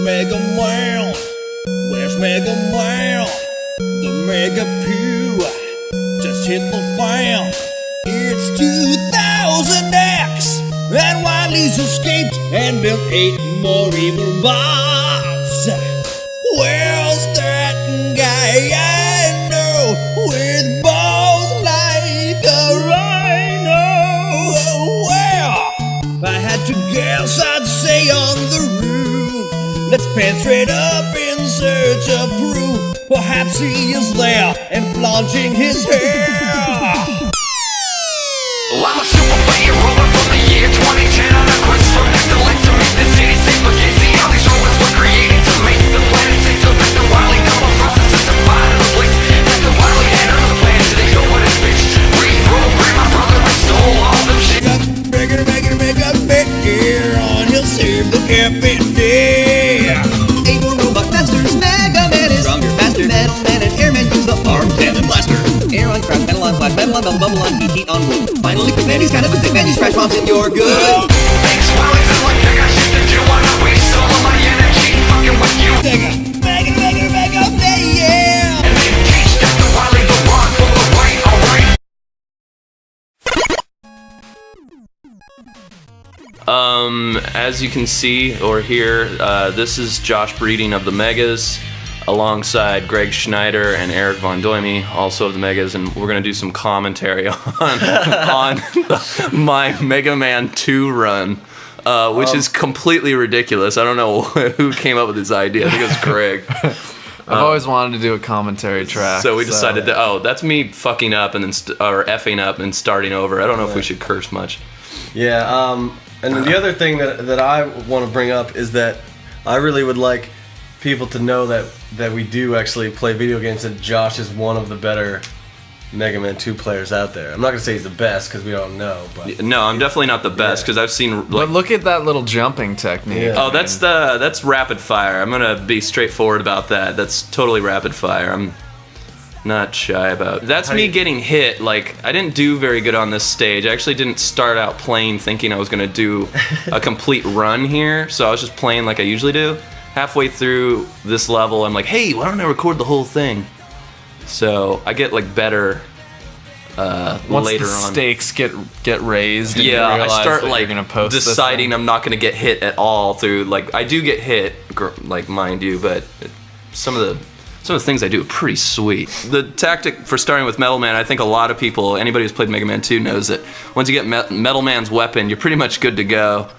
Mega Man? Where's Mega Man? The Mega Pew just hit the fan. It's 2000X, and Wily's escaped and built 8 more evil bots. Where's that guy I know with balls like a rhino? Well, if I had to guess, I'd say on the roof. Let's pan straight up in search of proof. Perhaps he is there and flaunting his hair. Well, I'm a super player roller from the year 2010 on a quest for excellence to make the city safe again. See how these robots were created to make the planet safe. To let the Wily double process to find the place. Let the Wily hand on the plan so they go with his bitch. Reprogram my brother and stole all them shit. Make a bet, yeah, on he'll save the FND. Able robot masters, Mega Man is stronger, faster. Metal Man and Airman use the arm cannon blaster. Air on crash, metal on flash, metal on bubble, bubble on heat, heat on wood. Finally, quick man, he's kind of a thick man, you scratch bombs and you're good. Thanks, Wily's is like I got shit to do. Wanna waste all of my energy fucking with you. Make a bet, yeah. And then teach Dr. Wily the wrong for the right, alright? As you can see or hear, this is Josh Breeding of the Megas, alongside Greg Schneider and Eric Von Doimy, also of the Megas, and we're gonna do some commentary on my Mega Man 2 run, which is completely ridiculous. I don't know who came up with this idea. I think it was Greg. I've always wanted to do a commentary track. So we decided that, that's me fucking up and then or effing up and starting over. I don't know if we should curse much. Yeah, and then the other thing that I want to bring up is that I really would like people to know that we do actually play video games, and Josh is one of the better Mega Man 2 players out there. I'm not going to say he's the best because we don't know. But no, I'm definitely not the best because I've seen... But look at that little jumping technique. Yeah. Oh, that's rapid fire. I'm going to be straightforward about that. That's totally rapid fire. I'm not shy about it. That's me getting hit. Like, I didn't do very good on this stage. I actually didn't start out playing thinking I was going to do a complete run here, so I was just playing like I usually do. Halfway through this level, I'm like, hey, why don't I record the whole thing? So I get like better Once later the on. stakes get raised, and Yeah, you realize I start that like you're gonna post deciding I'm not gonna get hit at all through, like, I do get hit, like, mind you, but some of the things I do are pretty sweet. The tactic for starting with Metal Man, I think a lot of people, anybody who's played Mega Man 2 knows that once you get Metal Man's weapon, you're pretty much good to go,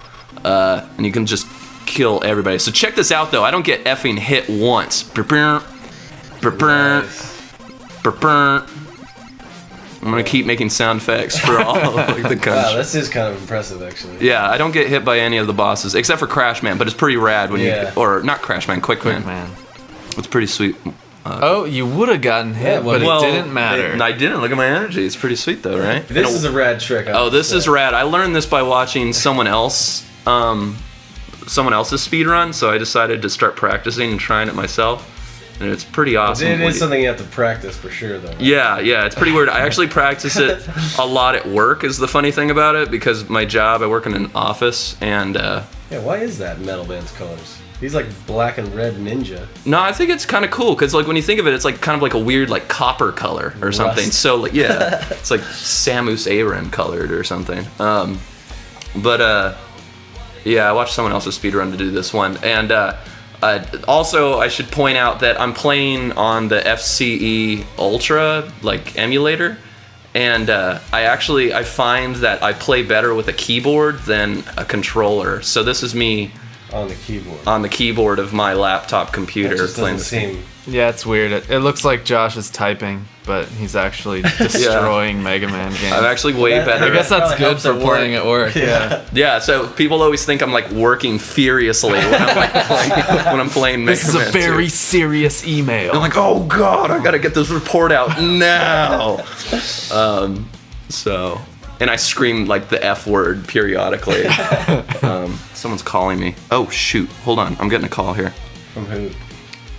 and you can just kill everybody. So check this out though, I don't get effing hit once. I'm gonna keep making sound effects for all like, the country. wow, this is kind of impressive actually. Yeah, I don't get hit by any of the bosses except for Crash Man, but it's pretty rad when you, or not Crash Man, Quick Man. It's pretty sweet. Oh, you would have gotten hit, but it didn't matter. I didn't. Look at my energy. It's pretty sweet though, right? This is a rad trick. This is rad. I learned this by watching someone else's speed run, so I decided to start practicing and trying it myself. And it's pretty awesome. It is something you have to practice for sure, though. Right? Yeah, it's pretty weird. I actually practice it a lot at work, is the funny thing about it, because my job, I work in an office, and... yeah, why is that Metal Man's colors? He's like black and red ninja. No, I think it's kind of cool, because like when you think of it, it's like kind of like a weird like copper color or something. Rust. So like, yeah, it's like Samus Aran colored or something. Yeah, I watched someone else's speedrun to do this one, and also I should point out that I'm playing on the FCE Ultra like emulator, and I find that I play better with a keyboard than a controller. So this is me on the keyboard. On the keyboard of my laptop computer. That just doesn't seem... Yeah, it's weird. It looks like Josh is typing, but he's actually destroying Mega Man games. I'm actually way better. I guess that's good for playing at work. Yeah, so people always think I'm like working furiously when I'm like when I'm playing Mega Man. This is a very serious email. I'm like, oh god, I gotta get this report out now. And I scream like the F word periodically. Someone's calling me. Oh shoot, hold on, I'm getting a call here. From who?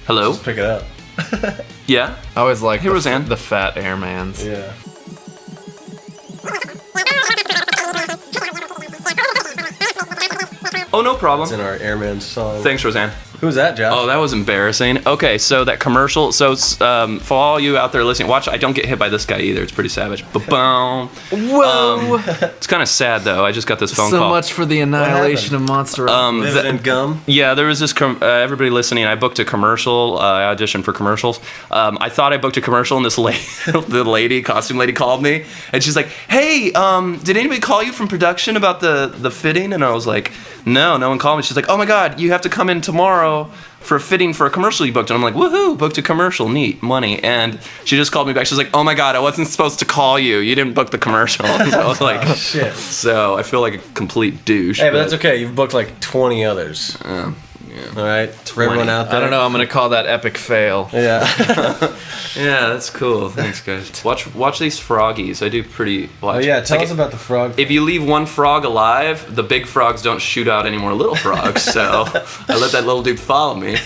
Hello? Just pick it up. Yeah? I always like Roseanne. The fat airmans. Yeah. Oh, no problem. It's in our airman song. Thanks, Roseanne. Who's that, Josh? Oh, that was embarrassing. Okay, so that commercial. So for all you out there listening, watch. I don't get hit by this guy either. It's pretty savage. Ba-boom. Whoa! It's kind of sad though. I just got this phone So call. much for the annihilation of Monster. Dividend gum? Yeah, there was this. Everybody listening, I booked a commercial. I auditioned for commercials. I thought I booked a commercial, and this the costume lady, called me, and she's like, "Hey, did anybody call you from production about the fitting?" And I was like, "No, no one called me." She's like, "Oh my God, you have to come in tomorrow for a fitting for a commercial you booked." And I'm like, "Woohoo! Booked a commercial, neat, money." And she just called me back. She's like, "Oh my God, I wasn't supposed to call you. You didn't book the commercial." So I was like, Oh, shit. So I feel like a complete douche. Hey, but that's okay. You've booked like 20 others. Yeah. All right? For everyone out there. I don't know. I'm gonna call that epic fail. Yeah. Yeah, that's cool. Thanks, guys. Watch these froggies. I do pretty. Watch. Oh, yeah. Tell Like, us about the frog. If you leave one frog alive, the big frogs don't shoot out any more little frogs. So I let that little dude follow me.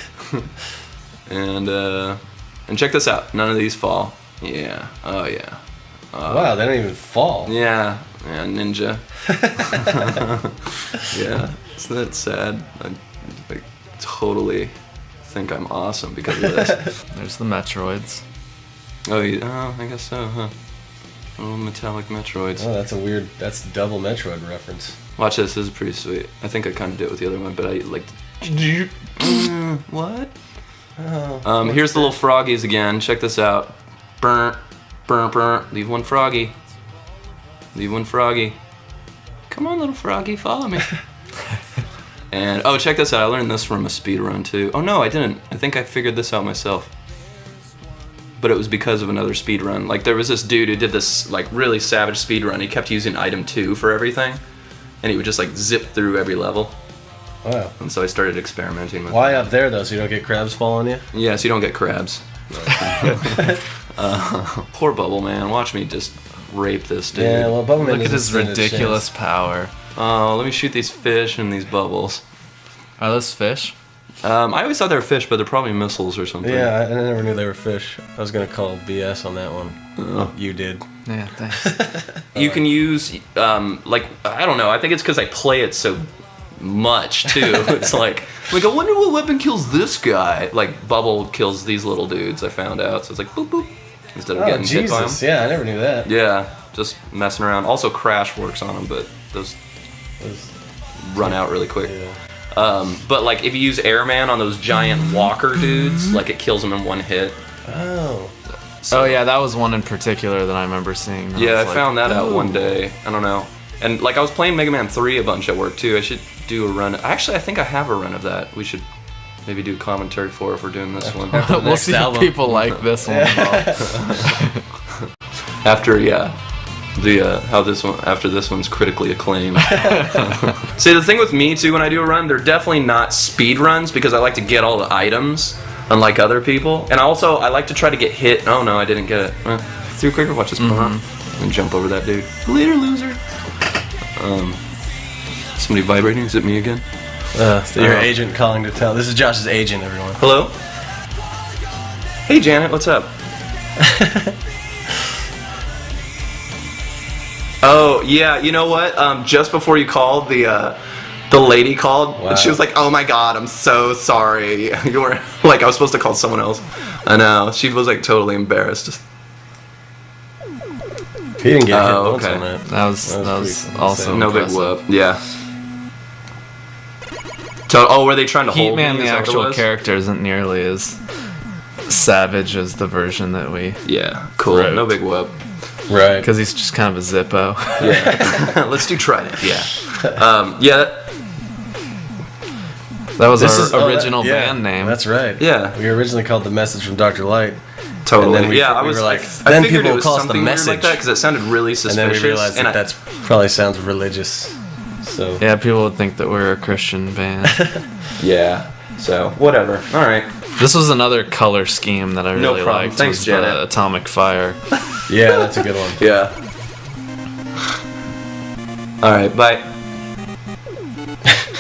And check this out. None of these fall. Yeah. Oh yeah. Wow, they don't even fall. Yeah. Yeah. Ninja. Yeah. Isn't that sad? I totally think I'm awesome because of this. There's the Metroids. Oh, I guess so, huh? Little metallic Metroids. Oh, that's double Metroid reference. Watch this. This is pretty sweet. I think I kind of did it with the other one, but I like. What? Oh. Here's the little froggies again. Check this out. Burnt, burnt, burnt. Leave one froggy. Leave one froggy. Come on, little froggy, follow me. And oh, check this out. I learned this from a speed run too. Oh no, I didn't. I think I figured this out myself. But it was because of another speed run. Like there was this dude who did this like really savage speed run. He kept using item 2 for everything, and he would just like zip through every level. Wow. And so I started experimenting with. Why up there though? So you don't get crabs fall on you? Yeah, so you don't get crabs. Poor Bubble Man. Watch me just rape this dude. Yeah, well, Bubbleman Look at doesn't his stand a ridiculous chance. power. Oh, let me shoot these fish and these bubbles. Are those fish? I always thought they were fish, but they're probably missiles or something. Yeah, I never knew they were fish. I was gonna call BS on that one. You did. Yeah, thanks. You can use, like, I don't know. I think it's because I play it so much, too. It's like, I wonder what weapon kills this guy. Like, Bubble kills these little dudes, I found out. So it's like, boop, boop. Instead of Oh, getting hit by them. Jesus. Yeah, I never knew that. Yeah, just messing around. Also, Crash works on them, but those run out really quick. Yeah. But like if you use Airman on those giant walker dudes, like it kills them in one hit. Oh. So, Oh yeah, that was one in particular that I remember seeing. Yeah, I was found that out one "Ooh." day. I don't know. And like I was playing Mega Man 3 a bunch at work too. I should do a run. Actually, I think I have a run of that. We should maybe do commentary for if we're doing this one. We'll next see album. if people like this one. After how this one after this one's critically acclaimed. See, the thing with me too when I do a run, they're definitely not speed runs because I like to get all the items, unlike other people. And also I like to try to get hit. Oh no, I didn't get it. Through quicker. Watch this. And jump over that dude. Later, loser. Somebody vibrating. Is it me again? So your agent calling to tell. This is Josh's agent, everyone. Hello. Hey Janet, what's up? Oh yeah, you know what? Just before you called, the lady called. Wow. And she was like, "Oh my God, I'm so sorry." You were like, I was supposed to call someone else. I know. She was like totally embarrassed. He didn't get hit Oh, once okay. on that. That was pretty also insane. No big impressive. whoop. Yeah. So, were they trying to hold Heatman, me? the Is that what it actual was? character, isn't nearly as savage as the version that we. Yeah. Cool. Right. No big whoop. Right. Because he's just kind of a Zippo. Yeah. Let's do Trident. Yeah. Yeah. That was This is our original band name. That's right. Yeah. We originally called The Message from Dr. Light. Totally. And then we I were was like, I then figured people it was will call us The something weird like Message. that because it sounded really And suspicious. then we realized that that's probably sounds religious. So Yeah, people would think that we're a Christian band. Yeah. So whatever. All right. This was another color scheme that I No really problem. liked. Thanks, was Janet. the Atomic Fire. yeah, that's a good one. Yeah. All right. Bye.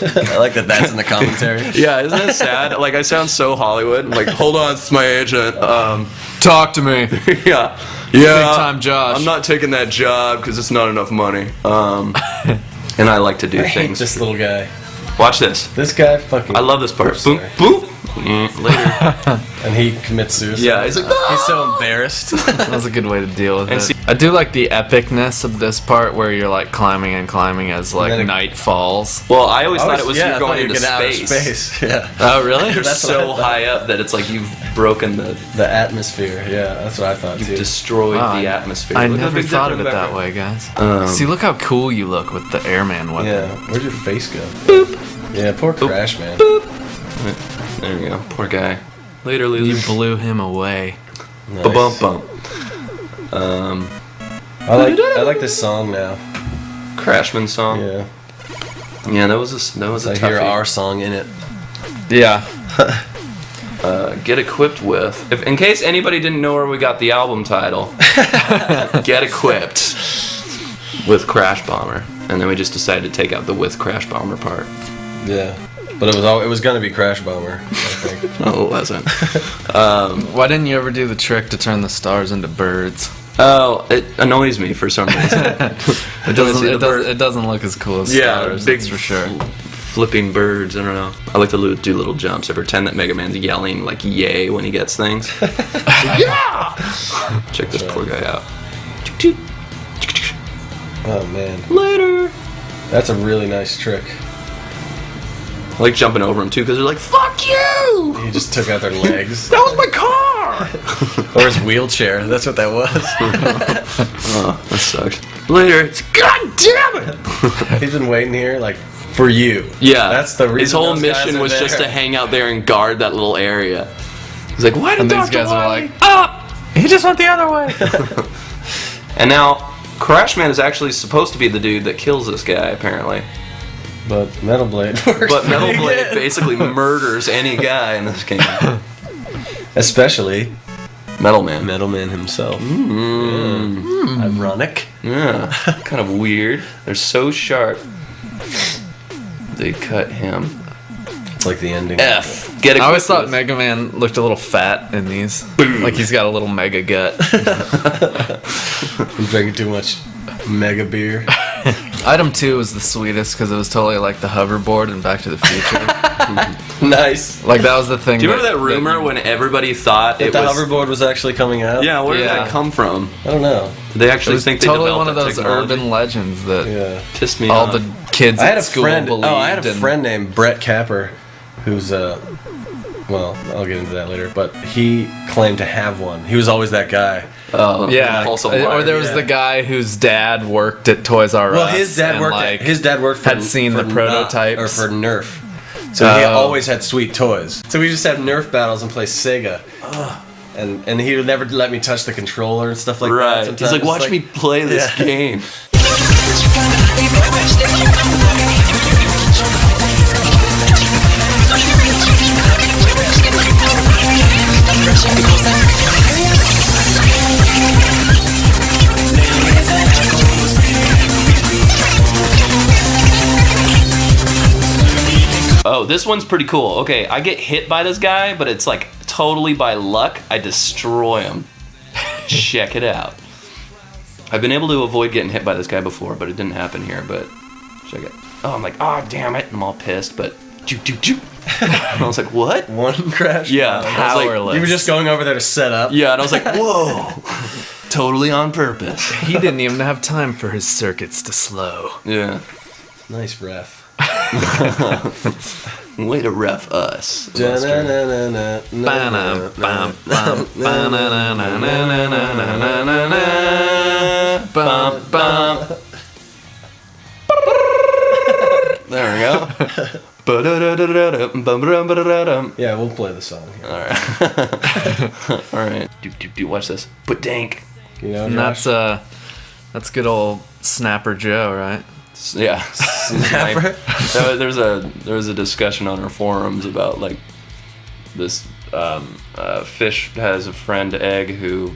I like that. That's in the commentary. Yeah. Isn't it sad? Like I sound so Hollywood. I'm like, hold on, it's my agent. Talk to me. Yeah. Big Yeah. time Josh. I'm not taking that job because it's not enough money. And I like to do I hate things. this little guy. Watch this. This guy fucking. I love this part. Oops, Boom, sorry. boom. Later. And he commits suicide. Yeah, he's like, he's so embarrassed. That was a good way to deal with And it. see- I do like the epicness of this part where you're like climbing and climbing as like then it- night falls. well, I always thought it was I you thought going you'd into get out of space. Yeah. Oh, really? You're That's what I so thought. high up that it's like you've broken the, The atmosphere. Yeah, that's what I thought you've too. destroyed Wow, the atmosphere. I Look at the never big thought dip of in it the that background. way, guys. See, look how cool you look with the airman weapon. Yeah. Where'd your face go? Boop. Yeah, poor Crash Man. There we go. Poor guy. Later, You loser. blew him away. Nice. Bump bump. I like this song now. Crashman song. Yeah. Yeah, that was a I hear toughie. our song in it. Yeah. Get equipped with. If in case anybody didn't know where we got the album title, get equipped with Crash Bomber, and then we just decided to take out the with Crash Bomber part. Yeah. But it was gonna be Crash Bomber, I think. No, it wasn't. Why didn't you ever do the trick to turn the stars into birds? Oh, it annoys me for some reason. It doesn't look as cool as stars, big that's for sure. Flipping birds. I don't know. I like to do little jumps. I pretend that Mega Man's yelling like "yay" when he gets things. Yeah! Check this poor guy out. Oh man. Later. That's a really nice trick. I like jumping over him too because they're like "fuck you." He just took out their legs. That was my car. Or his wheelchair. That's what that was. Oh, that sucks. Later. It's God damn it. He's been waiting here like for you. Yeah, That's the reason. His whole those guys mission are was just there. to hang out there and guard that little area. He's like, why did And these Dr. guys are Wily- like, he just went the other way. And now, Crash Man is actually supposed to be the dude that kills this guy, apparently. But Metal Blade works. But Metal pretty Blade good. basically murders any guy in this game. Especially Metal Man. Metal Man himself. Yeah. Ironic. Yeah, kind of weird. They're so sharp. They cut him. It's like the ending. F. Get it. I always thought Mega Man looked a little fat in these. Like he's got a little mega gut. I'm drinking too much mega beer. Item 2 was the sweetest because it was totally like the hoverboard in Back to the Future. Nice. Like that was the thing. Do you remember that rumor when everybody thought That it the was? hoverboard was actually coming out? Yeah, where did Yeah. that come from? I don't know. Did they It actually was think they totally developed one of that those technology? urban legends that Yeah. Pissed me all off. the kids I had at a school friend. believed. Oh, I had a and- friend named Brett Capper, who's well, I'll get into that later. But he claimed to have one. He was always that guy. Oh, Yeah, impulsive or liar. there was yeah. the guy whose dad worked at Toys R Us. Well, his dad and, worked. like, His dad worked for had seen for the prototypes. or for Nerf. So he Oh. always had sweet toys. So we just have Nerf battles and play Sega. And he would never let me touch the controller and stuff like that. Right. Sometimes He's like, it's watch me play this Yeah. game. Oh, this one's pretty cool. Okay, I get hit by this guy, but it's like totally by luck. I destroy him. Check it out. I've been able to avoid getting hit by this guy before, but it didn't happen here. But check it. Oh, I'm like, oh, damn it. And I'm all pissed, but and I was like, what? One crash. Yeah. I was like, Powerless. You were just going over there to set up. yeah, and I was like, whoa. Totally on purpose. He didn't even have time for his circuits to slow. Yeah. Nice ref. Way to ref us. Bum, bum. There we go. Yeah, we'll play the song here. All right. Watch this. Put dank. You know, And Josh? that's good old Snapper Joe, right? Yeah. Snapper. There was a discussion on our forums about like this Fish has a friend Egg who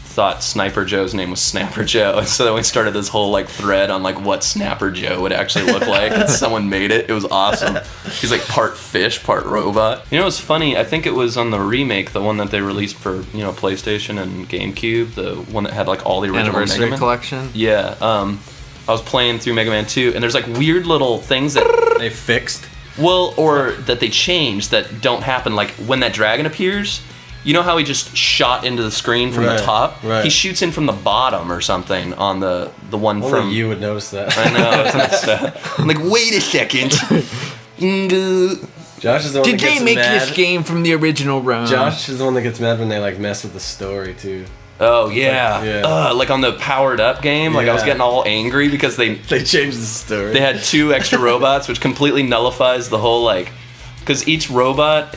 thought Sniper Joe's name was Snapper Joe, and so then we started this whole like thread on like what Snapper Joe would actually look like. And someone made it. It was awesome. He's like part fish, part robot. You know, it's funny. I think it was on the remake, the one that they released for PlayStation and GameCube, the one that had like all the original Mega Anniversary Man. collection. Yeah. I was playing through Mega Man 2, and there's like weird little things that they fixed. Well, or that they changed that don't happen. Like when that dragon appears, you know how he just shot into the screen from the top? Right. He shoots in from the bottom or something on the one Only from. you would notice that. I know. It's messed up. I'm like, wait a second. Josh is the one Did that gets they make mad. this game from the original run? Josh is the one that gets mad when they like mess with the story too. Oh yeah, Yeah. like on the powered up game, like I was Yeah. getting all angry because they changed the story. had 2 extra robots, which completely nullifies the whole like, because each robot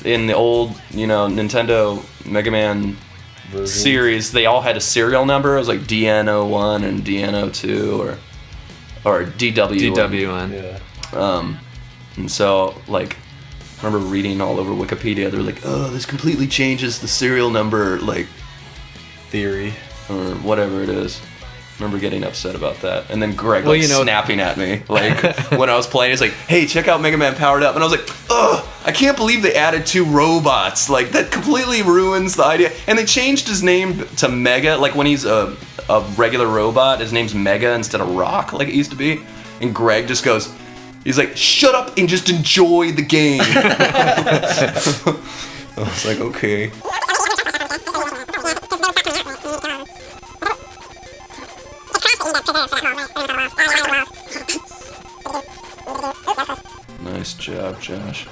in the old Nintendo Mega Man Version. series, they all had a serial number. It was like DN01 and DN02 or DW. DWN. Yeah. And so like, I remember reading all over Wikipedia. They're like, oh, this completely changes the serial number like. Theory. Or whatever it is. I remember getting upset about that. And then Greg Well, snapping at me. Like when I was playing, he's like, hey, check out Mega Man Powered Up. And I was like, ugh, I can't believe they added 2 robots. Like that completely ruins the idea. And they changed his name to Mega. Like when he's a regular robot, his name's Mega instead of Rock like it used to be. And Greg just goes, he's like, shut up and just enjoy the game. I was like, okay. Nice job, Josh.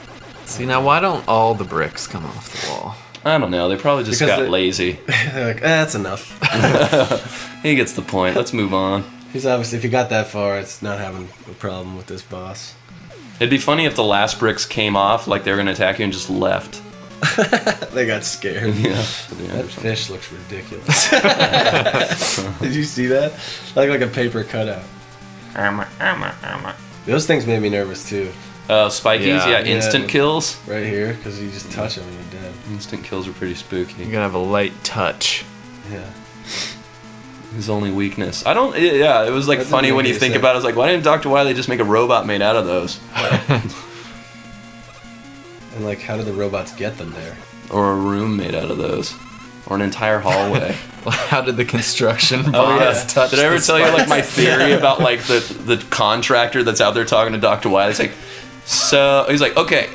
See, now why don't all the bricks come off the wall? I don't know. They probably just Because got they- lazy. They're like, that's enough. He gets the point. Let's move on. He's obviously, if he got that far, it's not having a problem with this boss. It'd be funny if the last bricks came off, like they were gonna attack you and just left. They got scared. Yeah. That fish looks ridiculous. Did you see that? Like a paper cutout. Those things made me nervous too. Spikies, yeah, Yeah. instant Yeah. kills. Right here, because you just touch them and you're dead. Instant kills are pretty You're spooky. gonna have a light touch. Yeah. His only weakness. I don't. Yeah, it was like That didn't funny make when you any think sense. about it. I was like, why didn't Dr. Wily just make a robot made out of those, And like, how did the robots get them there? or a room made out of those, or an entire hallway? How did the construction Oh bots yeah. touch Did I ever the tell you like spikes? my theory about like the contractor that's out there talking to Dr. Wily? It's like, so he's like, okay,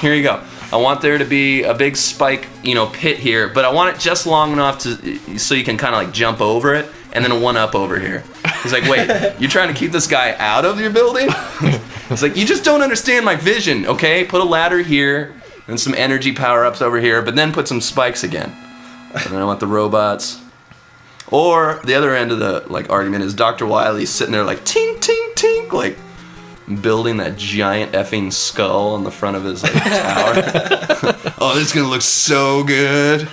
here you go. I want there to be a big spike, pit here, but I want it just long enough so you can kind of like jump over it, and then a 1-up over here. He's like, wait, you're trying to keep this guy out of your building? It's like, you just don't understand my vision, okay? Put a ladder here and some energy power-ups over here, but then put some spikes again. And then I want the robots. Or the other end of the like argument is Dr. Wily's sitting there like tink tink tink, like building that giant effing skull on the front of his like tower. Oh, this is gonna look so good.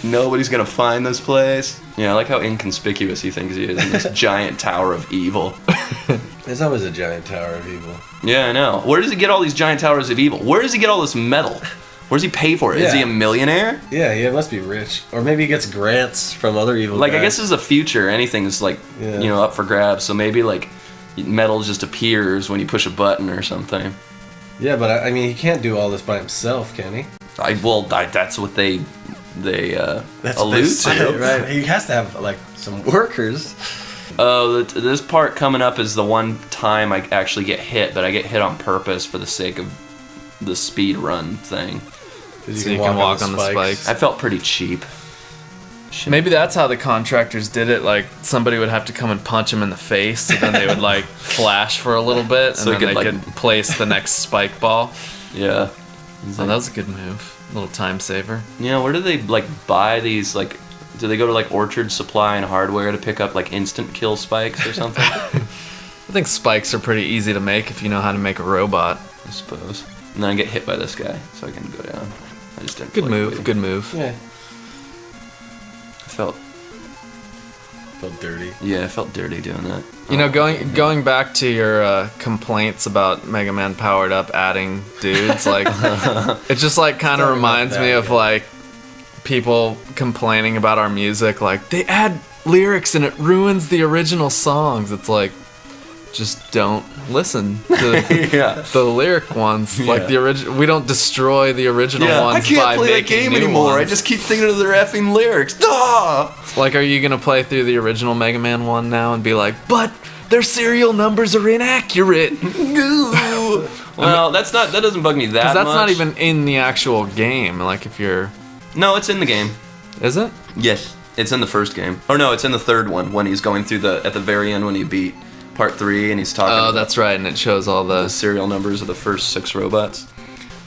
Nobody's gonna find this place. Yeah, I like how inconspicuous he thinks he is in this giant tower of evil. There's always a giant tower of evil. Yeah, I know. Where does he get all these giant towers of evil? Where does he get all this metal? Where does he pay for it? Is he Yeah. a millionaire? Yeah, he must be rich. Or maybe he gets grants from other evil Like, I guys. guess this is a future. Anything's like, Yeah. up for grabs. So maybe like metal just appears when you push a button or something. Yeah, but I mean, he can't do all this by himself, can he? That's what they That's allude to. right? He has to have like some workers. Oh, this part coming up is the one time I actually get hit, but I get hit on purpose for the sake of the speed run thing. So you can walk on the spikes. I felt pretty cheap. Maybe that's how the contractors did it. Like somebody would have to come and punch him in the face, so then they would like flash for a little bit, and So then you they could, could place the next spike ball. Yeah. So that was a good move. A little time saver. Yeah, where do they like buy these like? Do they go to like Orchard Supply and Hardware to pick up like instant kill spikes or something? I think spikes are pretty easy to make if you know how to make a robot. I suppose. And then I get hit by this guy, so I can go down. I just didn't. Good feel like move. waiting. Good move. Yeah. I Felt dirty. felt dirty doing that. You know, going back to your complaints about Mega Man Powered Up adding dudes, like it just like kind of Sorry about reminds me that, of yeah. like people complaining about our music, like they add lyrics and it ruins the original songs. It's like just don't listen to Yeah. the lyric ones. Like the original, we don't destroy the original Yeah, ones. I can't by play that making game new anymore. ones. I just keep thinking of their effing lyrics. Duh! Like, are you gonna play through the original Mega Man one now and be like, but their serial numbers are inaccurate? Well, that doesn't bug me that much. Because that's not even in the actual game. Like, if you're, No, it's in the game. is it? Yes. It's in the first game. Or no, it's in the third one when he's going through at the very end when he beat part 3 and he's talking Oh, about that's right, and it shows all the the. serial numbers of the first 6 robots.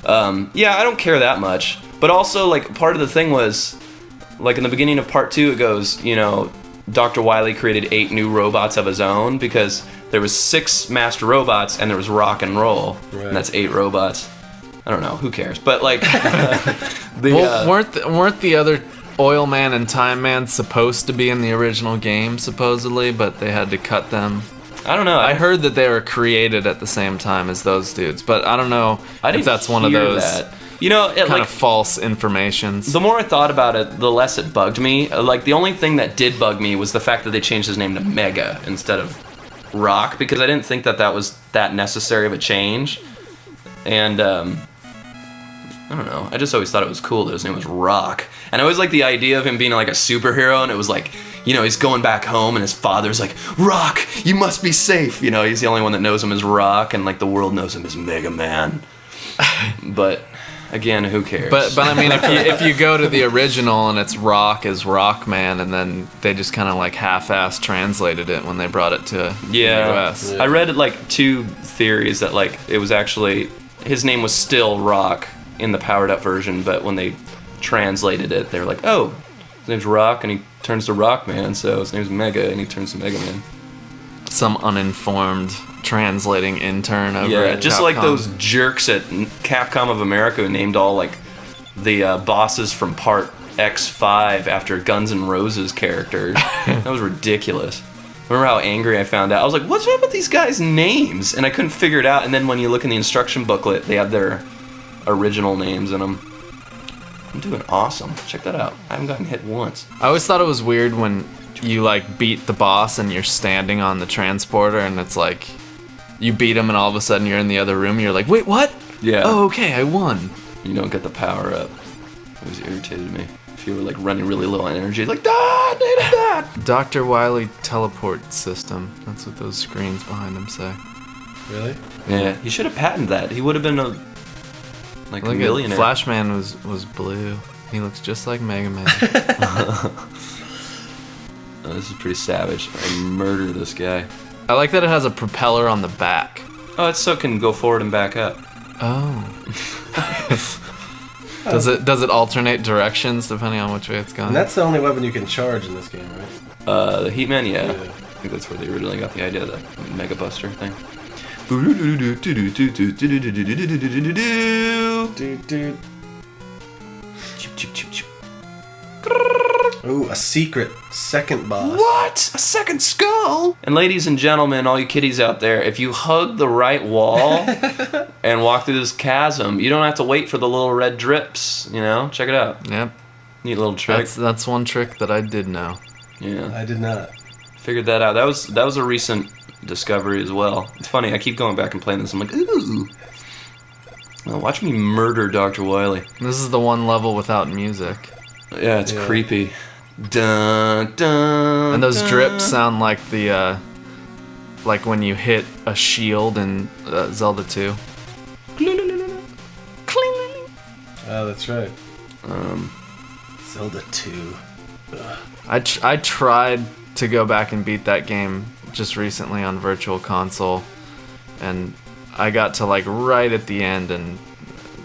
Yeah, I don't care that much. But also, like, part of the thing was, like, in the beginning of part 2, it goes, you know, Dr. Wily created 8 new robots of his own because there was 6 master robots and there was rock and roll. Right. And that's 8 robots. I don't know, who cares? But, like, Well, weren't the other Oil Man and Time Man supposed to be in the original game, supposedly, but they had to cut them? I don't know. I heard that they were created at the same time as those dudes, but I don't know if that's one of hear those that. You know, it, kind like, of false informations. the more I thought about it, the less it bugged me. Like, the only thing that did bug me was the fact that they changed his name to Mega instead of Rock, because I didn't think that was that necessary of a change. And, I don't know. I just always thought it was cool that his name was Rock. And I always liked the idea of him being like a superhero, and it was like, you know, he's going back home and his father's like, Rock, you must be safe. You know, he's the only one that knows him as Rock, and like the world knows him as Mega Man. But again, who cares? But I mean, if you go to the original and it's Rock as Rockman, and then they just kind of like half-ass translated it when they brought it to the US. I read like 2 theories that like it was actually his name was still Rock in the powered up version, but when they translated it, they were like, oh, his name's Rock and he turns to Rockman, so his name's Mega and he turns to Mega Man. Some uninformed translating intern over Yeah, at just Capcom. like those jerks at Capcom of America who named all like the bosses from Part X5 after Guns N' Roses characters. That was ridiculous. Remember how angry I found out? I was like, what's up with these guys' names? And I couldn't figure it out. And then when you look in the instruction booklet, they have their original names in them. I'm doing awesome. Check that out. I haven't gotten hit once. I always thought it was weird when you like beat the boss and you're standing on the transporter and it's like you beat him and all of a sudden you're in the other room and you're like, wait, what? Yeah. Oh, okay, I won. You don't get the power up. It was irritated me. If you were like running really low on energy, like, ah, needed that. Dr. Wily teleport system. That's what those screens behind him say. Really? Yeah, he should have patented that. He would have been a Look at millionaire. Flashman was blue. He looks just like Mega Man. Oh, this is pretty savage. I murder this guy. I like that it has a propeller on the back. Oh, it so can go forward and back up. Oh. Does it alternate directions depending on which way it's going? And that's the only weapon you can charge in this game, right? The Heatman, yeah. Yeah. I think that's where they originally got the idea of the Mega Buster thing. Dude. Ooh, a secret second boss. What? A second skull? And ladies and gentlemen, all you kiddies out there, if you hug the right wall and walk through this chasm, you don't have to wait for the little red drips, you know? Check it out. Yep. Neat little trick. That's one trick that I did know. Yeah. I did not. Figured that out. That was a recent discovery as well. It's funny, I keep going back and playing this. I'm like, ooh. Well, watch me murder Dr. Wily. This is the one level without music. Yeah, it's creepy. Dun, dun, And those dun. drips sound like the like when you hit a shield in Zelda 2. Oh, that's right. Zelda 2. I tried to go back and beat that game just recently on Virtual Console, and I got to like right at the end and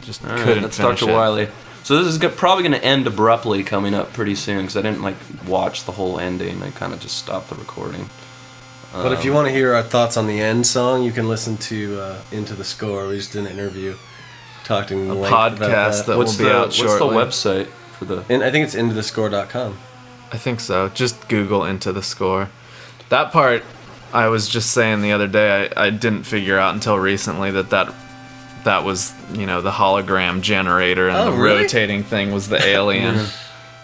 just All right, couldn't that's finish Dr. it. Wily. So this is probably going to end abruptly coming up pretty soon because I didn't like watch the whole ending. I kind of just stopped the recording. But if you want to hear our thoughts on the end song, you can listen to Into the Score. We just did an interview talking A length about podcast that What's will be out what's shortly. the website for the? And I think it's intothescore.com. I think so. Just Google Into the Score. That part, I was just saying the other day, I didn't figure out until recently that was, you know, the hologram generator and Oh, the really? rotating thing was the alien.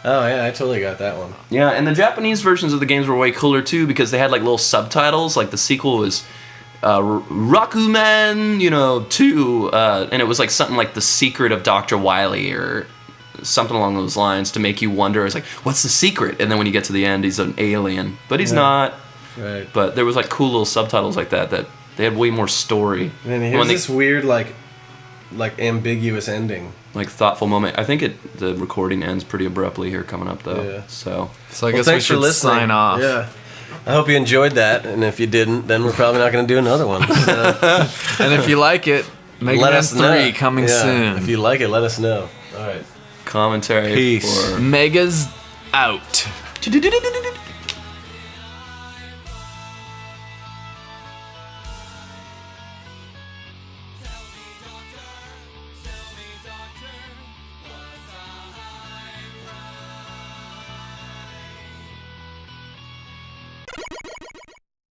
Oh, yeah, I totally got that one. Yeah, and the Japanese versions of the games were way cooler too because they had like little subtitles. Like the sequel was Rakuman, 2, and it was like something like The Secret of Dr. Wily or something along those lines to make you wonder. It's like, what's the secret? And then when you get to the end, he's an alien, but he's not. Right. But there was like cool little subtitles like that they had way more story. And here's this weird like ambiguous ending. Like thoughtful moment. I think the recording ends pretty abruptly here coming up though. Yeah. So I guess we thanks for should listening. sign off. Yeah. I hope you enjoyed that, and if you didn't, then we're probably not going to do another one. And if you like it, Mega Let Man us 3 know. coming Yeah. soon. If you like it, let us know. All right. commentary Peace. for Mega's out.